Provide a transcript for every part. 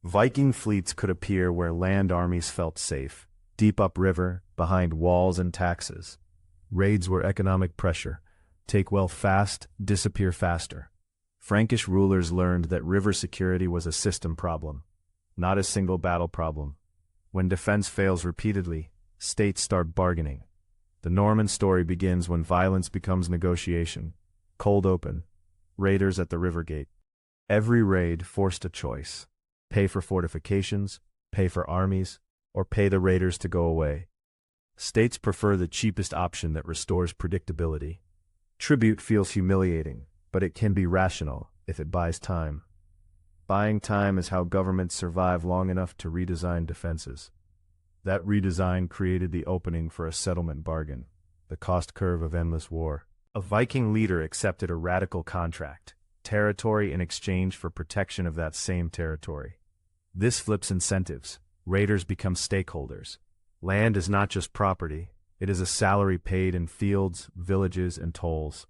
Viking fleets could appear where land armies felt safe, deep upriver, behind walls and taxes. Raids were economic pressure. Take wealth fast, disappear faster. Frankish rulers learned that river security was a system problem, not a single battle problem. When defense fails repeatedly, states start bargaining. The Norman story begins when violence becomes negotiation. Cold open. Raiders at the river gate. Every raid forced a choice. Pay for fortifications, pay for armies, or pay the raiders to go away. States prefer the cheapest option that restores predictability. Tribute feels humiliating, but it can be rational if it buys time. Buying time is how governments survive long enough to redesign defenses. That redesign created the opening for a settlement bargain, the cost curve of endless war. A Viking leader accepted a radical contract, territory in exchange for protection of that same territory. This flips incentives. Raiders become stakeholders. Land is not just property, it is a salary paid in fields, villages, and tolls.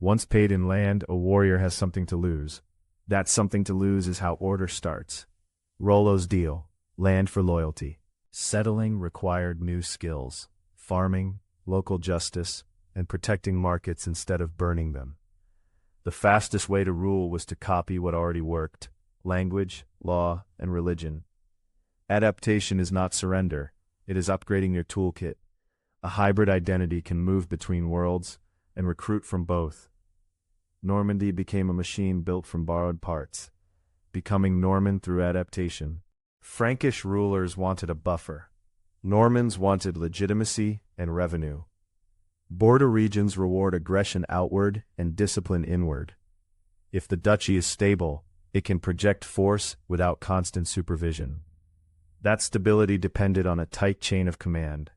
Once paid in land, a warrior has something to lose. That something to lose is how order starts. Rollo's deal, land for loyalty. Settling required new skills, farming, local justice, and protecting markets instead of burning them. The fastest way to rule was to copy what already worked: language, law, and religion. Adaptation is not surrender, it is upgrading your toolkit. A hybrid identity can move between worlds and recruit from both. Normandy became a machine built from borrowed parts, becoming Norman through adaptation. Frankish rulers wanted a buffer. Normans wanted legitimacy and revenue. Border regions reward aggression outward and discipline inward. If the duchy is stable, it can project force without constant supervision. That stability depended on a tight chain of command.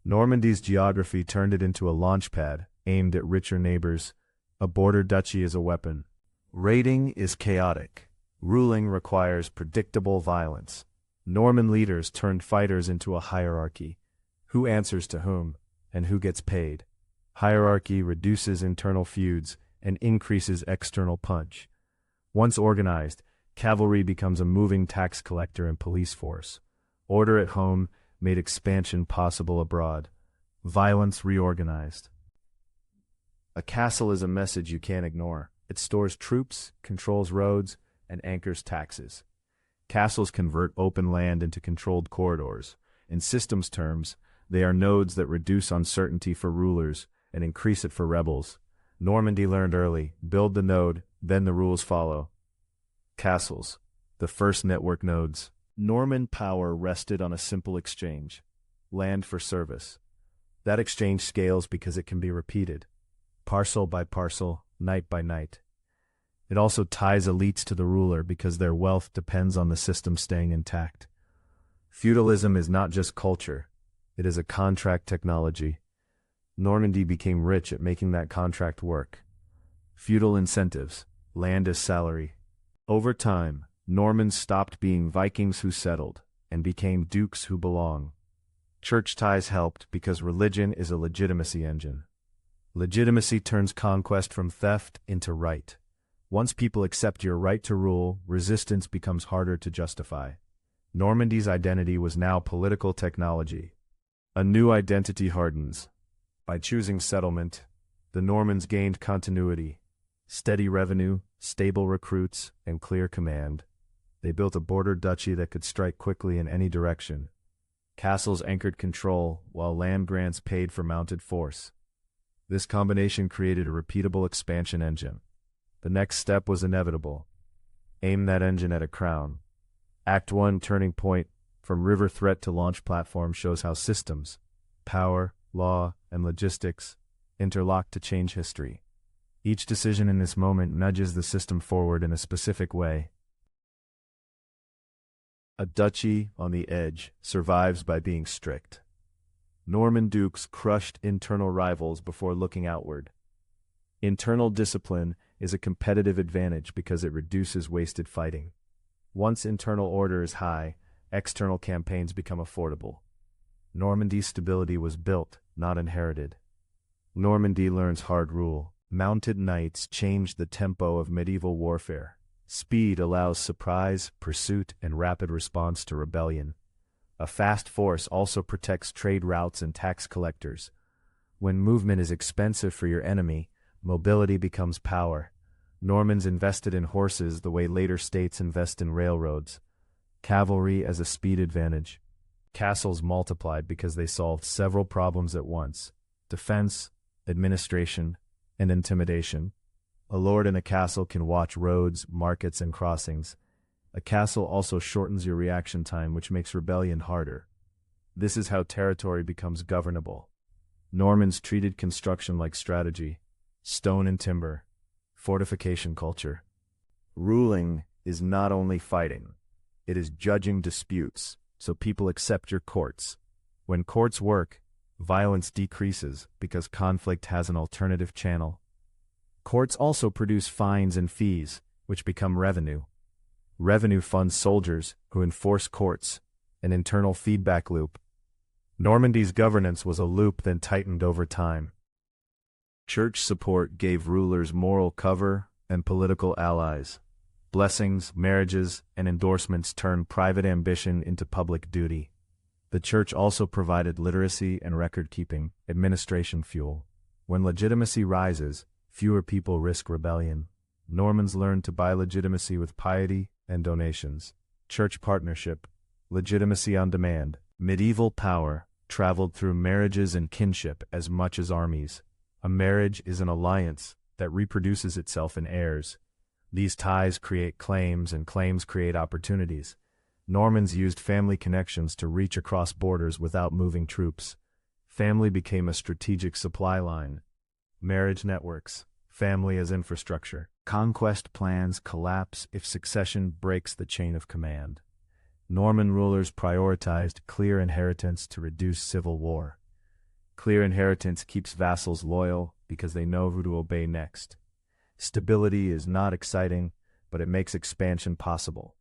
Normandy's geography turned it into a launchpad aimed at richer neighbors. A border duchy is a weapon. Raiding is chaotic. Ruling requires predictable violence. Norman leaders turned fighters into a hierarchy. Who answers to whom, and who gets paid? Hierarchy reduces internal feuds and increases external punch. Once organized, cavalry becomes a moving tax collector and police force. Order at home made expansion possible abroad. Violence reorganized. A castle is a message you can't ignore. It stores troops, controls roads, and anchors taxes. Castles convert open land into controlled corridors. In systems terms, they are nodes that reduce uncertainty for rulers and increase it for rebels. Normandy learned early: build the node, then the rules follow. Castles, the first network nodes. Norman power rested on a simple exchange: land for service. That exchange scales because it can be repeated, parcel by parcel, night by night. It also ties elites to the ruler because their wealth depends on the system staying intact. Feudalism is not just culture, it is a contract technology. Normandy became rich at making that contract work. Feudal incentives, land as salary. Over time, Normans stopped being Vikings who settled and became dukes who belong. Church ties helped because religion is a legitimacy engine. Legitimacy turns conquest from theft into right. Once people accept your right to rule, resistance becomes harder to justify. Normandy's identity was now political technology. A new identity hardens. By choosing settlement, the Normans gained continuity, steady revenue, stable recruits, and clear command. They built a border duchy that could strike quickly in any direction. Castles anchored control, while land grants paid for mounted force. This combination created a repeatable expansion engine. The next step was inevitable. Aim that engine at a crown. Act 1, turning point, from river threat to launch platform, shows how systems, power, law, and logistics interlock to change history. Each decision in this moment nudges the system forward in a specific way. A duchy on the edge survives by being strict. Norman dukes crushed internal rivals before looking outward. Internal discipline is a competitive advantage because it reduces wasted fighting. Once internal order is high, external campaigns become affordable. Normandy's stability was built, not inherited. Normandy learns hard rule. Mounted knights changed the tempo of medieval warfare. Speed allows surprise, pursuit, and rapid response to rebellion. A fast force also protects trade routes and tax collectors. When movement is expensive for your enemy, mobility becomes power. Normans invested in horses the way later states invest in railroads. Cavalry as a speed advantage. Castles multiplied because they solved several problems at once: defense, administration, and intimidation. A lord in a castle can watch roads, markets, and crossings. A castle also shortens your reaction time, which makes rebellion harder. This is how territory becomes governable. Normans treated construction like strategy: stone and timber, fortification culture. Ruling is not only fighting, it is judging disputes, so people accept your courts. When courts work, violence decreases because conflict has an alternative channel. Courts also produce fines and fees, which become revenue. Revenue funds soldiers who enforce courts, an internal feedback loop. Normandy's governance was a loop that tightened over time. Church support gave rulers moral cover and political allies. Blessings, marriages, and endorsements turned private ambition into public duty. The church also provided literacy and record-keeping, administration fuel. When legitimacy rises, fewer people risk rebellion. Normans learned to buy legitimacy with piety and donations. Church partnership, legitimacy on demand. Medieval power traveled through marriages and kinship as much as armies. A marriage is an alliance that reproduces itself in heirs. These ties create claims, and claims create opportunities. Normans used family connections to reach across borders without moving troops. Family became a strategic supply line. Marriage networks, family as infrastructure. Conquest plans collapse if succession breaks the chain of command. Norman rulers prioritized clear inheritance to reduce civil war. Clear inheritance keeps vassals loyal because they know who to obey next. Stability is not exciting, but it makes expansion possible.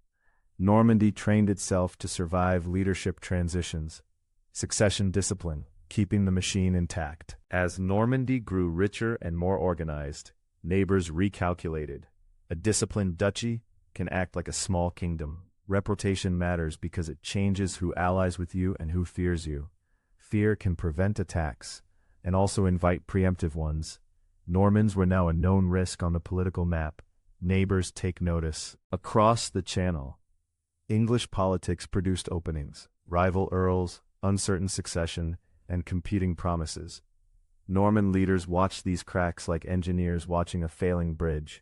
Normandy trained itself to survive leadership transitions. Succession discipline, keeping the machine intact. As Normandy grew richer and more organized, neighbors recalculated. A disciplined duchy can act like a small kingdom. Reputation matters because it changes who allies with you and who fears you. Fear can prevent attacks, and also invite preemptive ones. Normans were now a known risk on the political map. Neighbors take notice. Across the Channel, English politics produced openings, rival earls, uncertain succession, and competing promises. Norman leaders watched these cracks like engineers watching a failing bridge.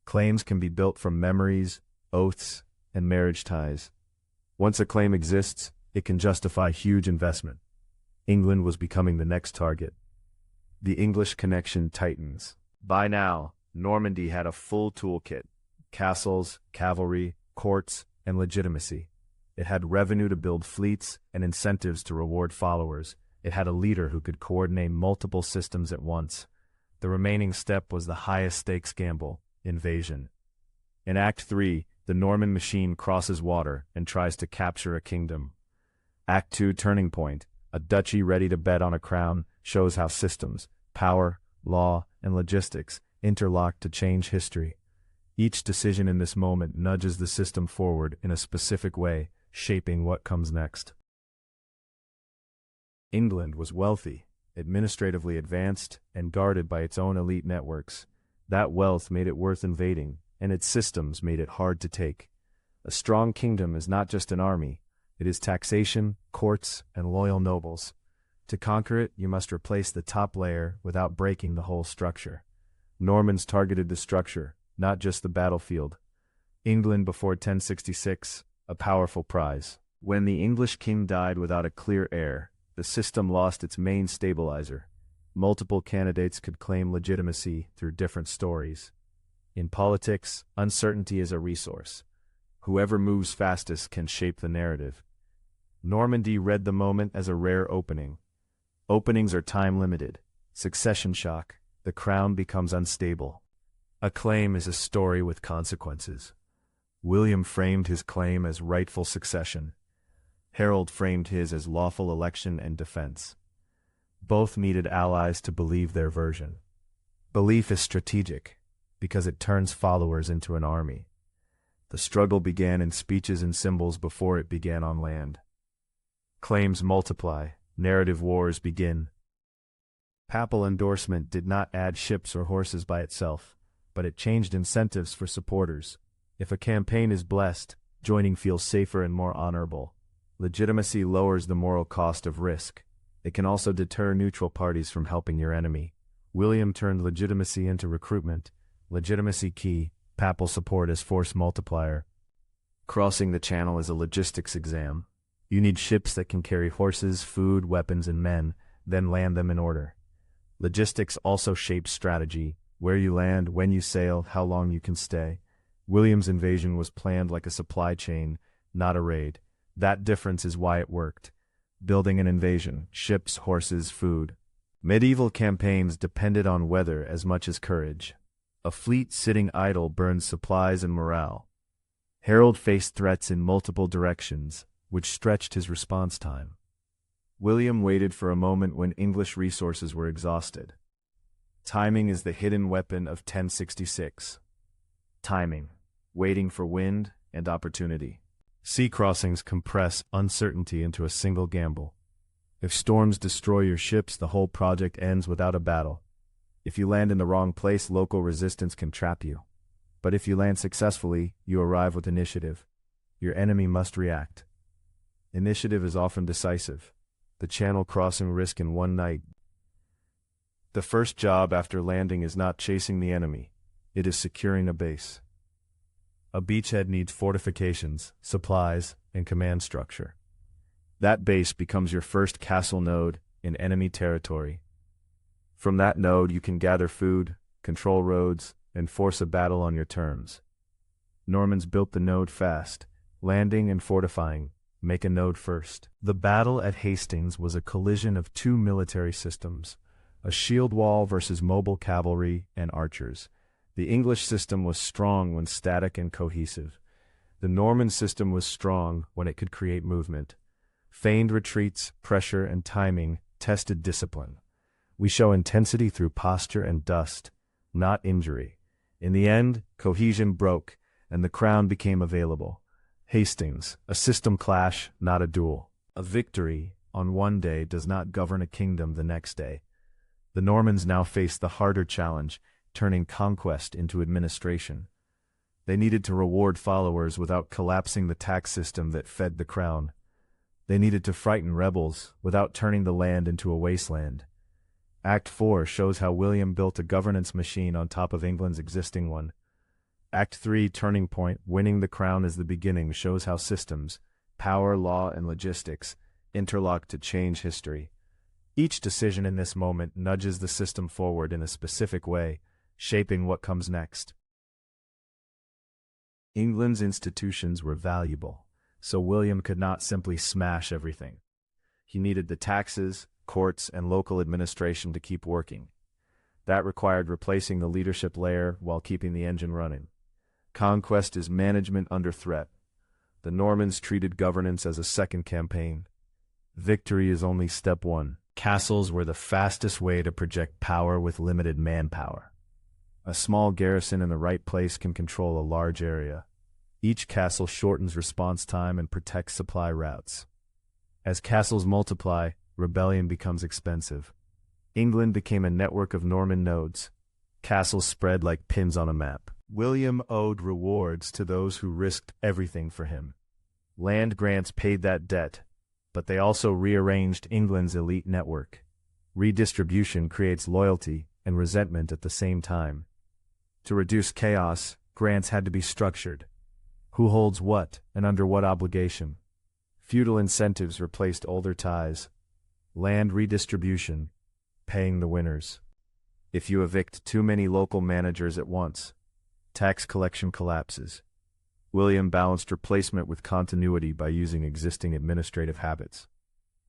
Claims can be built from memories, oaths, and marriage ties. Once a claim exists, it can justify huge investment. England was becoming the next target. The English connection tightens. By now, Normandy had a full toolkit: castles, cavalry, courts, and legitimacy. It had revenue to build fleets and incentives to reward followers. It had a leader who could coordinate multiple systems at once. The remaining step was the highest stakes gamble: invasion. In Act 3, the Norman machine crosses water and tries to capture a kingdom. Act 2, turning point: a duchy ready to bet on a crown, shows how systems, power, law, and logistics interlock to change history. Each decision in this moment nudges the system forward in a specific way, shaping what comes next. England was wealthy, administratively advanced, and guarded by its own elite networks. That wealth made it worth invading, and its systems made it hard to take. A strong kingdom is not just an army, it is taxation, courts, and loyal nobles. To conquer it, you must replace the top layer without breaking the whole structure. Normans targeted the structure, not just the battlefield. England before 1066, a powerful prize. When the English king died without a clear heir, the system lost its main stabilizer. Multiple candidates could claim legitimacy through different stories. In politics, uncertainty is a resource. Whoever moves fastest can shape the narrative. Normandy read the moment as a rare opening. Openings are time-limited. Succession shock. The crown becomes unstable. A claim is a story with consequences. William framed his claim as rightful succession. Harold framed his as lawful election and defense. Both needed allies to believe their version. Belief is strategic, because it turns followers into an army. The struggle began in speeches and symbols before it began on land. Claims multiply, narrative wars begin. Papal endorsement did not add ships or horses by itself, but it changed incentives for supporters. If a campaign is blessed, joining feels safer and more honorable. Legitimacy lowers the moral cost of risk. It can also deter neutral parties from helping your enemy. William turned legitimacy into recruitment. Legitimacy key, papal support as force multiplier. Crossing the channel is a logistics exam. You need ships that can carry horses, food, weapons, and men, then land them in order. Logistics also shapes strategy, where you land, when you sail, how long you can stay. William's invasion was planned like a supply chain, not a raid. That difference is why it worked. Building an invasion, ships, horses, food. Medieval campaigns depended on weather as much as courage. A fleet sitting idle burned supplies and morale. Harold faced threats in multiple directions, which stretched his response time. William waited for a moment when English resources were exhausted. Timing is the hidden weapon of 1066. Timing, waiting for wind and opportunity. Sea crossings compress uncertainty into a single gamble. If storms destroy your ships, the whole project ends without a battle. If you land in the wrong place, local resistance can trap you. But if you land successfully, you arrive with initiative. Your enemy must react. Initiative is often decisive. The channel crossing risk in one night. The first job after landing is not chasing the enemy. It is securing a base. A beachhead needs fortifications, supplies, and command structure. That base becomes your first castle node in enemy territory. From that node you can gather food, control roads, and force a battle on your terms. Normans built the node fast, landing and fortifying. Make a node first. The battle at Hastings was a collision of two military systems, a shield wall versus mobile cavalry and archers. The English system was strong when static and cohesive. The Norman system was strong when it could create movement. Feigned retreats, pressure, and timing tested discipline. We show intensity through posture and dust, not injury. In the end, cohesion broke, and the crown became available. Hastings, a system clash, not a duel. A victory on one day does not govern a kingdom the next day. The Normans now faced the harder challenge, turning conquest into administration. They needed to reward followers without collapsing the tax system that fed the crown. They needed to frighten rebels without turning the land into a wasteland. Act 4 shows how William built a governance machine on top of England's existing one. Act 3, Turning Point, winning the crown is the beginning, shows how systems, power, law, and logistics interlock to change history. Each decision in this moment nudges the system forward in a specific way, shaping what comes next. England's institutions were valuable, so William could not simply smash everything. He needed the taxes, courts, and local administration to keep working. That required replacing the leadership layer while keeping the engine running. Conquest is management under threat. The Normans treated governance as a second campaign. Victory is only step one. Castles were the fastest way to project power with limited manpower. A small garrison in the right place can control a large area. Each castle shortens response time and protects supply routes. As castles multiply, rebellion becomes expensive. England became a network of Norman nodes. Castles spread like pins on a map. William owed rewards to those who risked everything for him. Land grants paid that debt, but they also rearranged England's elite network. Redistribution creates loyalty and resentment at the same time. To reduce chaos, grants had to be structured. Who holds what, and under what obligation? Feudal incentives replaced older ties. Land redistribution, paying the winners. If you evict too many local managers at once, tax collection collapses. William balanced replacement with continuity by using existing administrative habits.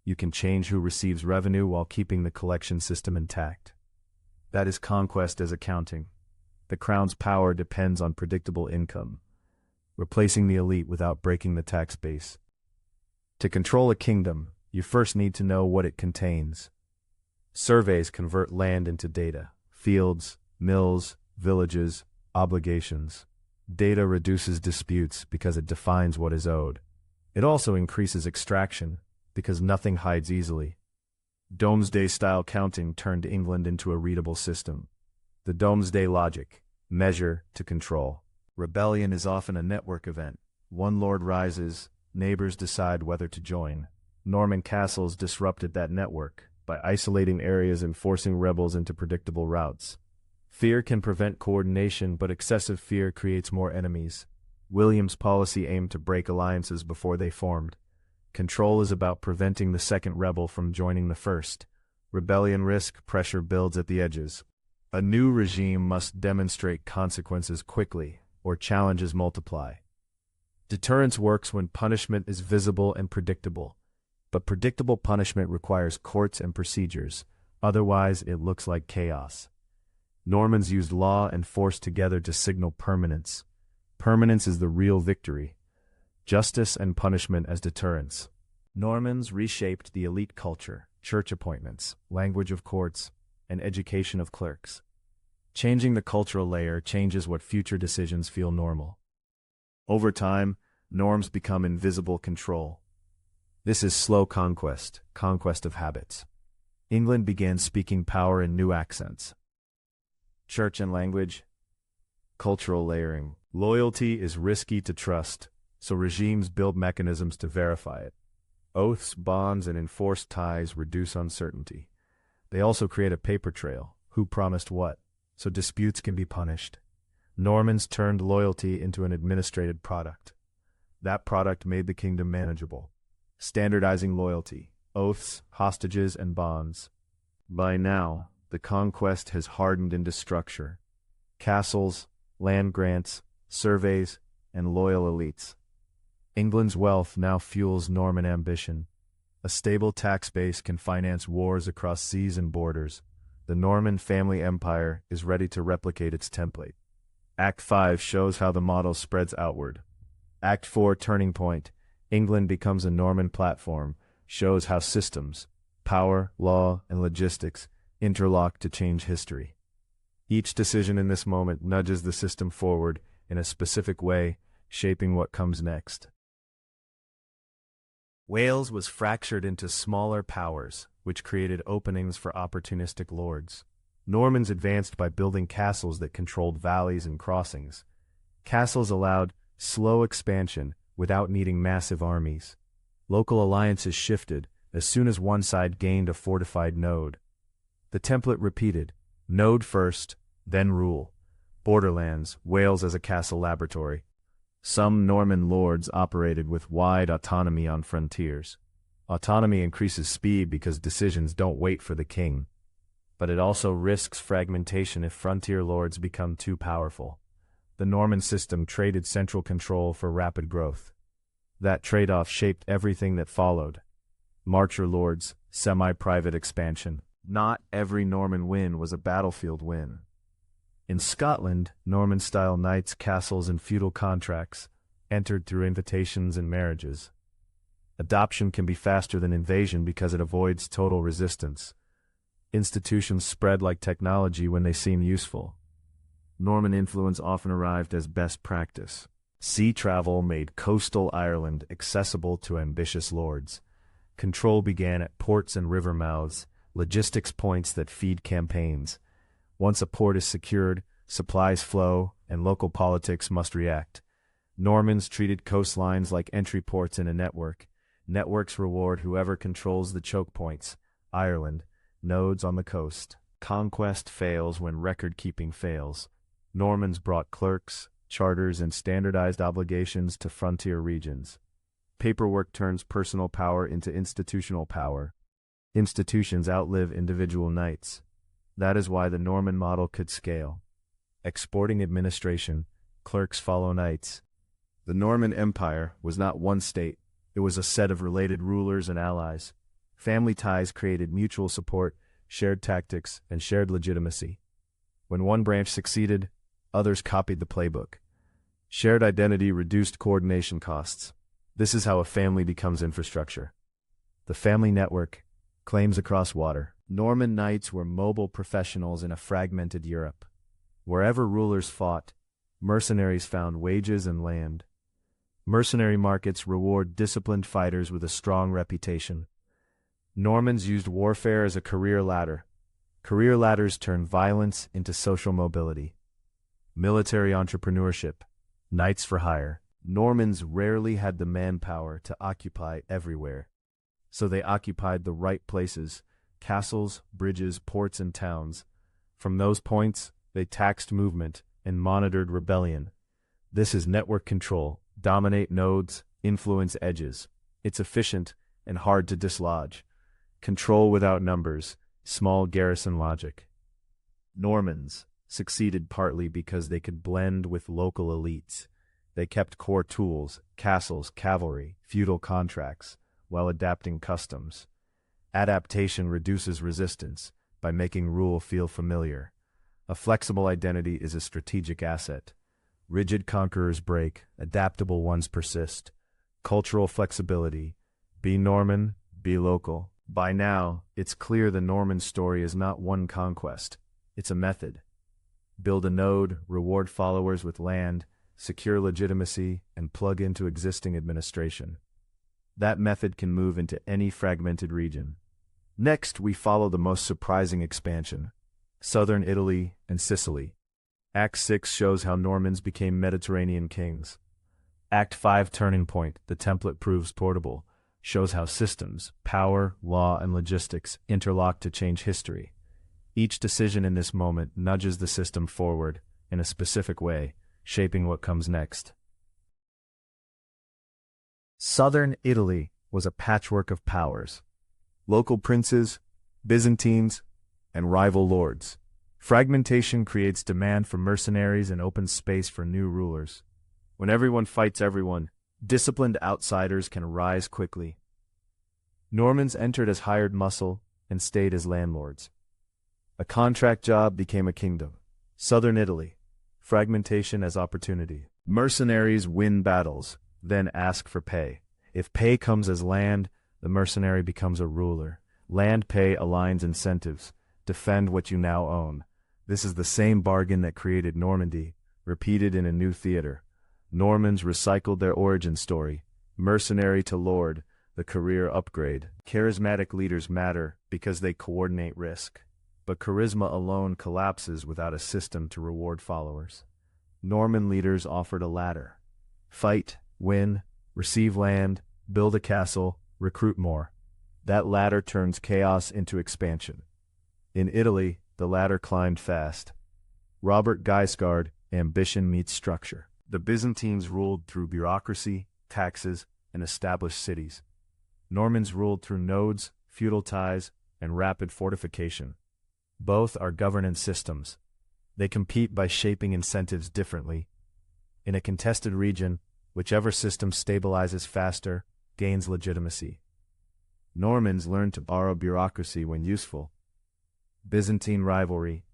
You can change who receives revenue while keeping the collection system intact. That is conquest as accounting. The crown's power depends on predictable income, replacing the elite without breaking the tax base. To control a kingdom, you first need to know what it contains. Surveys convert land into data: fields, mills, villages, obligations. Data reduces disputes because it defines what is owed. It also increases extraction because nothing hides easily. Domesday-style counting turned England into a readable system. The Domesday logic: measure to control. Rebellion is often a network event. One lord rises, neighbors decide whether to join. Norman castles disrupted that network by isolating areas and forcing rebels into predictable routes. Fear can prevent coordination, but excessive fear creates more enemies. William's policy aimed to break alliances before they formed. Control is about preventing the second rebel from joining the first. Rebellion risk, pressure builds at the edges. A new regime must demonstrate consequences quickly, or challenges multiply. Deterrence works when punishment is visible and predictable. But predictable punishment requires courts and procedures, otherwise it looks like chaos. Normans used law and force together to signal permanence. Permanence is the real victory. Justice and punishment as deterrence. Normans reshaped the elite culture, church appointments, language of courts, and education of clerks. Changing the cultural layer changes what future decisions feel normal. Over time, norms become invisible control. This is slow conquest, conquest of habits. England began speaking power in new accents. Church and language. Cultural layering. Loyalty is risky to trust, so regimes build mechanisms to verify it. Oaths, bonds, and enforced ties reduce uncertainty. They also create a paper trail, who promised what, so disputes can be punished. Normans turned loyalty into an administrated product. That product made the kingdom manageable. Standardizing loyalty, oaths, hostages, and bonds. By now, the conquest has hardened into structure. Castles, land grants, surveys, and loyal elites. England's wealth now fuels Norman ambition. A stable tax base can finance wars across seas and borders. The Norman family empire is ready to replicate its template. Act 5 shows how the model spreads outward. Act 4, turning point. England becomes a Norman platform, shows how systems, power, law, and logistics interlock to change history. Each decision in this moment nudges the system forward in a specific way, shaping what comes next. Wales was fractured into smaller powers, which created openings for opportunistic lords. Normans advanced by building castles that controlled valleys and crossings. Castles allowed slow expansion without needing massive armies. Local alliances shifted as soon as one side gained a fortified node. The template repeated: node first, then rule. Borderlands, Wales as a castle laboratory. Some Norman lords operated with wide autonomy on frontiers. Autonomy increases speed because decisions don't wait for the king. But it also risks fragmentation if frontier lords become too powerful. The Norman system traded central control for rapid growth. That trade-off shaped everything that followed. Marcher lords, semi-private expansion. Not every Norman win was a battlefield win. In Scotland, Norman-style knights, castles, and feudal contracts entered through invitations and marriages. Adoption can be faster than invasion because it avoids total resistance. Institutions spread like technology when they seem useful. Norman influence often arrived as best practice. Sea travel made coastal Ireland accessible to ambitious lords. Control began at ports and river mouths, logistics points that feed campaigns. Once a port is secured, supplies flow, and local politics must react. Normans treated coastlines like entry ports in a network. Networks reward whoever controls the choke points. Ireland, nodes on the coast. Conquest fails when record-keeping fails. Normans brought clerks, charters, and standardized obligations to frontier regions. Paperwork turns personal power into institutional power. Institutions outlive individual knights. That is why the Norman model could scale. Exporting administration, clerks follow knights. The Norman Empire was not one state, it was a set of related rulers and allies. Family ties created mutual support, shared tactics, and shared legitimacy. When one branch succeeded, others copied the playbook. Shared identity reduced coordination costs. This is how a family becomes infrastructure. The family network, claims across water. Norman knights were mobile professionals in a fragmented Europe. Wherever rulers fought, Mercenaries found wages and land. Mercenary markets reward disciplined fighters with a strong reputation. Normans used warfare as a career ladder. Career ladders turn violence into social mobility. Military entrepreneurship. Knights for hire. Normans rarely had the manpower to occupy everywhere. So they occupied the right places: castles, bridges, ports, and towns. From those points, they taxed movement and monitored rebellion. This is network control. Dominate nodes, influence edges. It's efficient and hard to dislodge. Control without numbers, small garrison logic. Normans succeeded partly because they could blend with local elites. They kept core tools, castles, cavalry, feudal contracts, while adapting customs. Adaptation reduces resistance by making rule feel familiar. A flexible identity is a strategic asset. Rigid conquerors break, adaptable ones persist. Cultural flexibility. Be Norman, be local. By now, it's clear the Norman story is not one conquest. It's a method. Build a node, reward followers with land, secure legitimacy, and plug into existing administration. That method can move into any fragmented region. Next, we follow the most surprising expansion: southern Italy and Sicily. Act 6 shows how Normans became Mediterranean kings. Act 5, turning point, the template proves portable, shows how systems, power, law, and logistics interlock to change history. Each decision in this moment nudges the system forward in a specific way, shaping what comes next. Southern Italy was a patchwork of powers: local princes, Byzantines, and rival lords. Fragmentation creates demand for mercenaries and opens space for new rulers. When everyone fights everyone, disciplined outsiders can rise quickly. Normans entered as hired muscle and stayed as landlords. A contract job became a kingdom. Southern Italy. Fragmentation as opportunity. Mercenaries win battles, then ask for pay. If pay comes as land, the mercenary becomes a ruler. Land pay aligns incentives. Defend what you now own. This is the same bargain that created Normandy, repeated in a new theater. Normans recycled their origin story. Mercenary to lord, the career upgrade. Charismatic leaders matter because they coordinate risk. But charisma alone collapses without a system to reward followers. Norman leaders offered a ladder. Fight, win, receive land, build a castle, recruit more. That ladder turns chaos into expansion. In Italy, the ladder climbed fast. Robert Guiscard, ambition meets structure. The Byzantines ruled through bureaucracy, taxes, and established cities. Normans ruled through nodes, feudal ties, and rapid fortification. Both are governance systems. They compete by shaping incentives differently. In a contested region, whichever system stabilizes faster gains legitimacy. Normans learned to borrow bureaucracy when useful. Byzantine rivalry.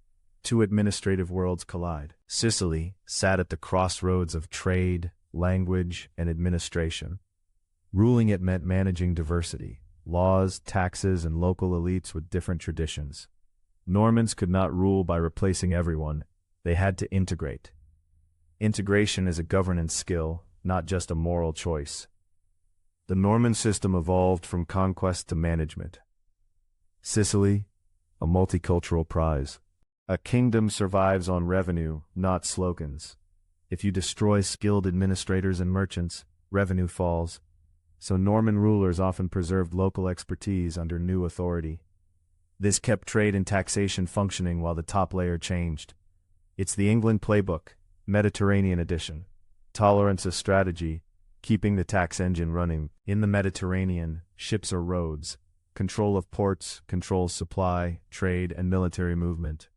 Two administrative worlds collide. Sicily sat at the crossroads of trade, language, and administration. Ruling it meant managing diversity, laws, taxes, and local elites with different traditions. Normans could not rule by replacing everyone. They had to integrate. Integration is a governance skill, not just a moral choice. The Norman system evolved from conquest to management. Sicily, a multicultural prize. A kingdom survives on revenue, not slogans. If you destroy skilled administrators and merchants, revenue falls. So Norman rulers often preserved local expertise under new authority. This kept trade and taxation functioning while the top layer changed. It's the England playbook, Mediterranean edition. Tolerance as strategy, keeping the tax engine running. In the Mediterranean, ships are roads. Control of ports controls supply, trade, and military movement.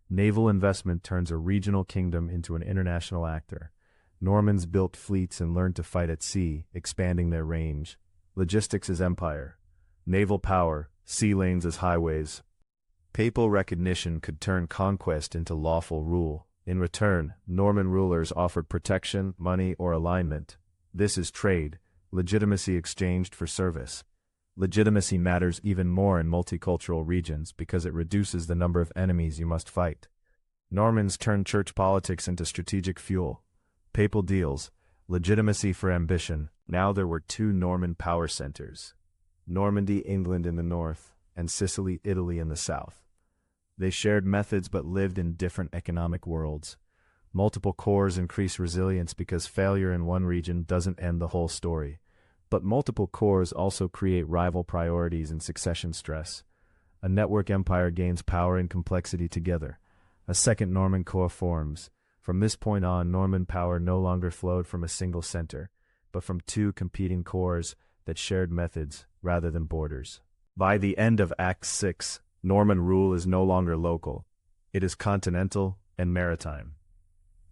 Naval investment turns a regional kingdom into an international actor. Normans built fleets and learned to fight at sea, expanding their range. Logistics as empire. Naval power, sea lanes as highways. Papal recognition could turn conquest into lawful rule. In return, Norman rulers offered protection, money, or alignment. This is trade, legitimacy exchanged for service. Legitimacy matters even more in multicultural regions because it reduces the number of enemies you must fight. Normans turned church politics into strategic fuel. Papal deals, legitimacy for ambition. Now there were two Norman power centers. Normandy, England in the north, and Sicily, Italy in the south. They shared methods but lived in different economic worlds. Multiple cores increase resilience because failure in one region doesn't end the whole story. But multiple cores also create rival priorities and succession stress. A network empire gains power and complexity together. A second Norman core forms. From this point on, Norman power no longer flowed from a single center, but from two competing cores that shared methods rather than borders. By the end of Act 6, Norman rule is no longer local. It is continental and maritime.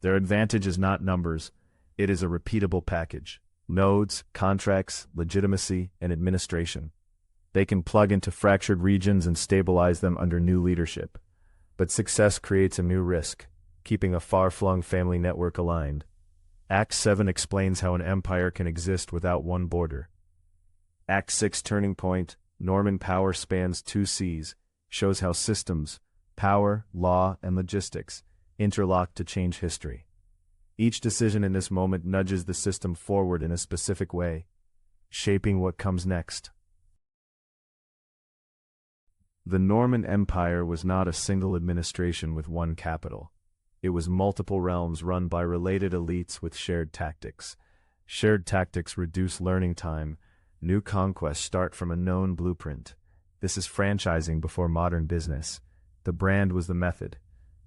Their advantage is not numbers, it is a repeatable package. Nodes, contracts, legitimacy, and administration. They can plug into fractured regions and stabilize them under new leadership. But success creates a new risk, keeping a far-flung family network aligned. Act 7 explains how an empire can exist without one border. Act 6 turning point, Norman power spans two seas, shows how systems, power, law, and logistics interlock to change history. Each decision in this moment nudges the system forward in a specific way, shaping what comes next. The Norman Empire was not a single administration with one capital. It was multiple realms run by related elites with shared tactics. Shared tactics reduce learning time. New conquests start from a known blueprint. This is franchising before modern business. The brand was the method.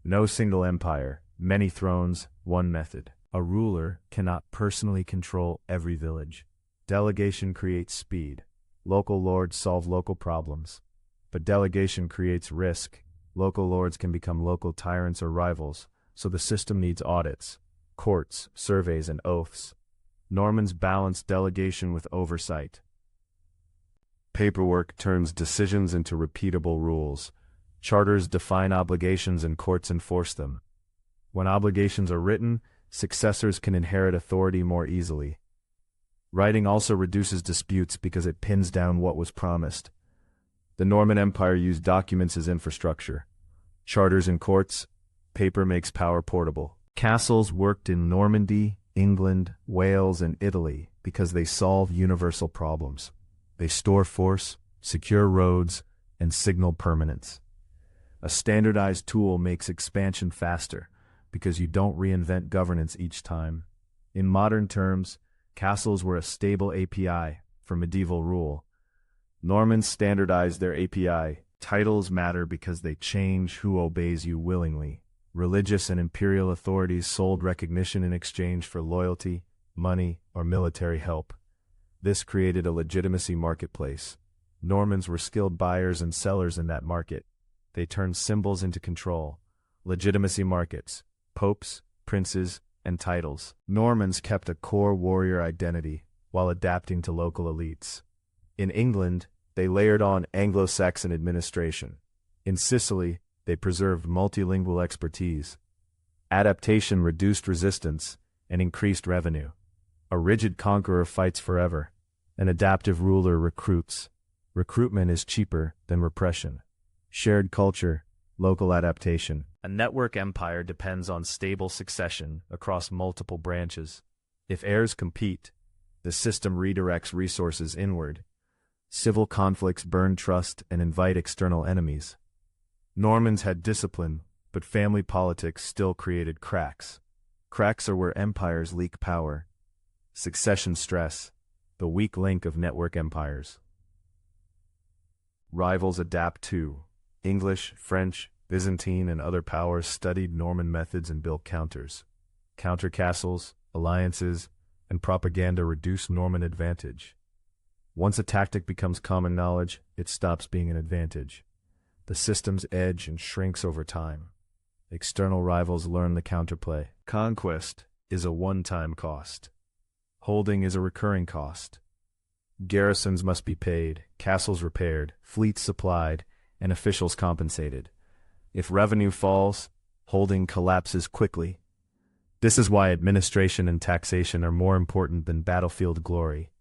No single empire, many thrones, one method. A ruler cannot personally control every village. Delegation creates speed. Local lords solve local problems. But delegation creates risk. Local lords can become local tyrants or rivals, so the system needs audits, courts, surveys, and oaths. Normans balanced delegation with oversight. Paperwork turns decisions into repeatable rules. Charters define obligations and courts enforce them. When obligations are written, successors can inherit authority more easily. Writing also reduces disputes because it pins down what was promised. The Norman Empire used documents as infrastructure. Charters and courts, paper makes power portable. Castles worked in Normandy, England, Wales, and Italy because they solve universal problems. They store force, secure roads, and signal permanence. A standardized tool makes expansion faster because you don't reinvent governance each time. In modern terms, castles were a stable API for medieval rule. Normans standardized their API. Titles matter because they change who obeys you willingly. Religious and imperial authorities sold recognition in exchange for loyalty, money, or military help. This created a legitimacy marketplace. Normans were skilled buyers and sellers in that market. They turned symbols into control. Legitimacy markets, popes, princes, and titles. Normans kept a core warrior identity while adapting to local elites. In England, they layered on Anglo-Saxon administration. In Sicily, they preserved multilingual expertise. Adaptation reduced resistance and increased revenue. A rigid conqueror fights forever. An adaptive ruler recruits. Recruitment is cheaper than repression. Shared culture, local adaptation. A network empire depends on stable succession across multiple branches. If heirs compete, the system redirects resources inward. Civil conflicts burn trust and invite external enemies. Normans had discipline, but family politics still created cracks. Cracks are where empires leak power. Succession stress, the weak link of network empires. Rivals adapt too. English, French, Byzantine, and other powers studied Norman methods and built counters. Counter castles, alliances, and propaganda reduce Norman advantage. Once a tactic becomes common knowledge, it stops being an advantage. The system's edge and shrinks over time. External rivals learn the counterplay. Conquest is a one-time cost. Holding is a recurring cost. Garrisons must be paid, castles repaired, fleets supplied, and officials compensated. If revenue falls, holding collapses quickly. This is why administration and taxation are more important than battlefield glory.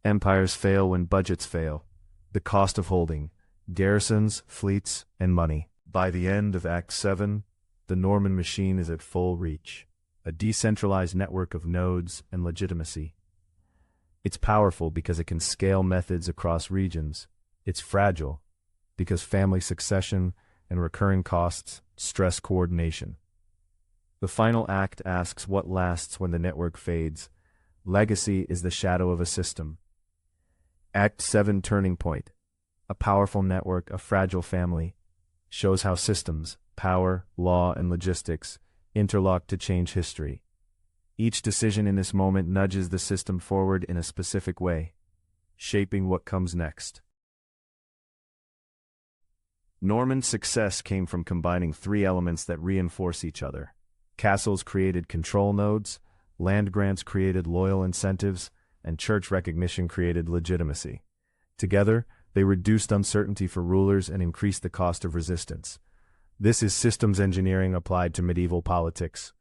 Empires fail when budgets fail. The cost of holding, garrisons, fleets, and money. By the end of Act 7, the Norman machine is at full reach, a decentralized network of nodes and legitimacy. It's powerful because it can scale methods across regions. It's fragile because family succession and recurring costs stress coordination. The final act asks what lasts when the network fades. Legacy is the shadow of a system. Act 7 Turning Point. A powerful network, a fragile family, shows how systems, power, law, and logistics interlock to change history. Each decision in this moment nudges the system forward in a specific way, shaping what comes next. Norman success came from combining three elements that reinforce each other. Castles created control nodes, land grants created loyal incentives, and church recognition created legitimacy. Together, they reduced uncertainty for rulers and increased the cost of resistance. This is systems engineering applied to medieval politics.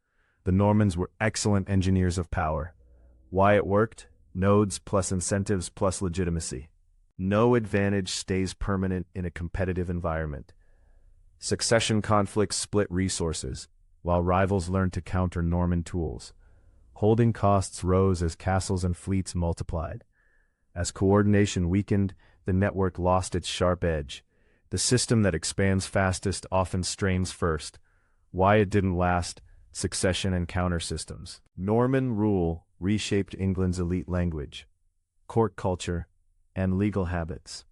The Normans were excellent engineers of power. Why it worked? Nodes plus incentives plus legitimacy. No advantage stays permanent in a competitive environment. Succession conflicts split resources, while rivals learned to counter Norman tools. Holding costs rose as castles and fleets multiplied. As coordination weakened, the network lost its sharp edge. The system that expands fastest often strains first. Why it didn't last? Succession and counter systems. Norman rule reshaped England's elite language, court culture, and legal habits.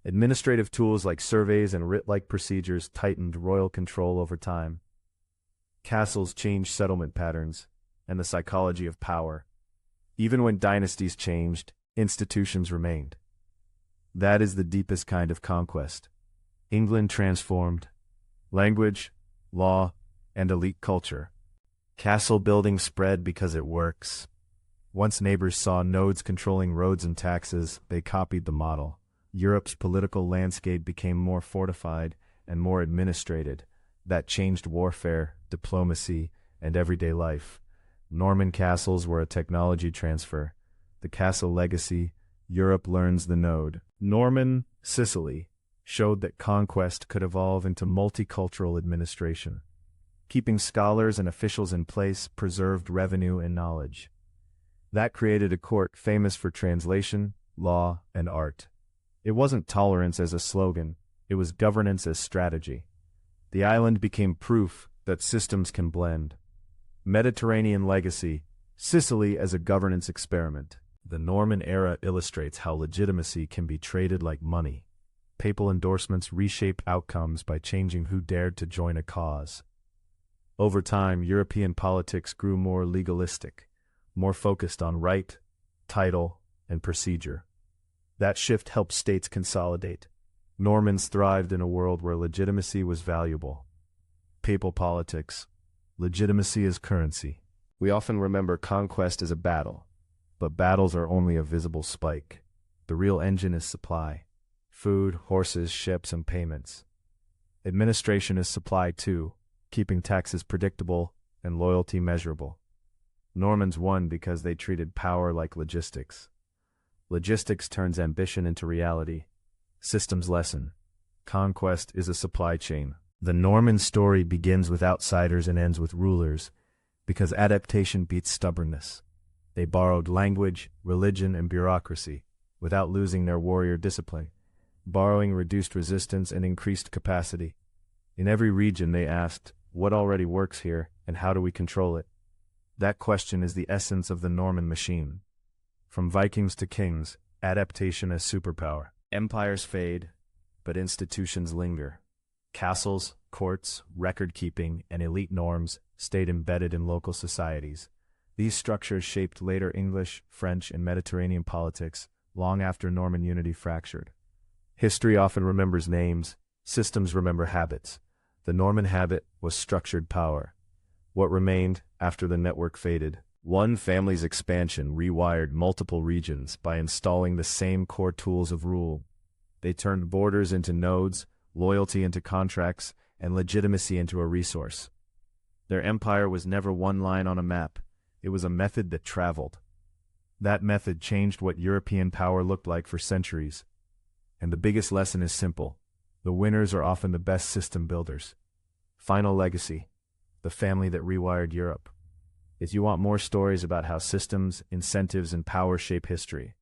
Administrative tools like surveys and writ-like procedures tightened royal control over time. Castles changed settlement patterns and the psychology of power. Even when dynasties changed, institutions remained. That is the deepest kind of conquest. England transformed. Language, law, and elite culture. Castle building spread because it works. Once neighbors saw nodes controlling roads and taxes, they copied the model. Europe's political landscape became more fortified and more administrated. That changed warfare, diplomacy, and everyday life. Norman castles were a technology transfer. The castle legacy, Europe learns the node. Norman Sicily showed that conquest could evolve into multicultural administration. Keeping scholars and officials in place preserved revenue and knowledge. That created a court famous for translation, law, and art. It wasn't tolerance as a slogan, it was governance as strategy. The island became proof that systems can blend. Mediterranean legacy, Sicily as a governance experiment. The Norman era illustrates how legitimacy can be traded like money. Papal endorsements reshaped outcomes by changing who dared to join a cause. Over time, European politics grew more legalistic, more focused on right, title, and procedure. That shift helped states consolidate. Normans thrived in a world where legitimacy was valuable. Papal politics. Legitimacy as currency. We often remember conquest as a battle, but battles are only a visible spike. The real engine is supply. Food, horses, ships, and payments. Administration is supply too, keeping taxes predictable and loyalty measurable. Normans won because they treated power like logistics. Logistics turns ambition into reality. Systems lesson. Conquest is a supply chain. The Norman story begins with outsiders and ends with rulers, because adaptation beats stubbornness. They borrowed language, religion, and bureaucracy, without losing their warrior discipline. Borrowing reduced resistance and increased capacity. In every region they asked, what already works here, and how do we control it? That question is the essence of the Norman machine. From Vikings to kings, adaptation as superpower. Empires fade, but institutions linger. Castles, courts, record-keeping, and elite norms stayed embedded in local societies. These structures shaped later English, French, and Mediterranean politics, long after Norman unity fractured. History often remembers names, systems remember habits. The Norman habit was structured power. What remained after the network faded? One family's expansion rewired multiple regions by installing the same core tools of rule. They turned borders into nodes, loyalty into contracts, and legitimacy into a resource. Their empire was never one line on a map. It was a method that traveled. That method changed what European power looked like for centuries. And the biggest lesson is simple. The winners are often the best system builders. Final legacy. the family that rewired Europe. If you want more stories about how systems, incentives, and power shape history,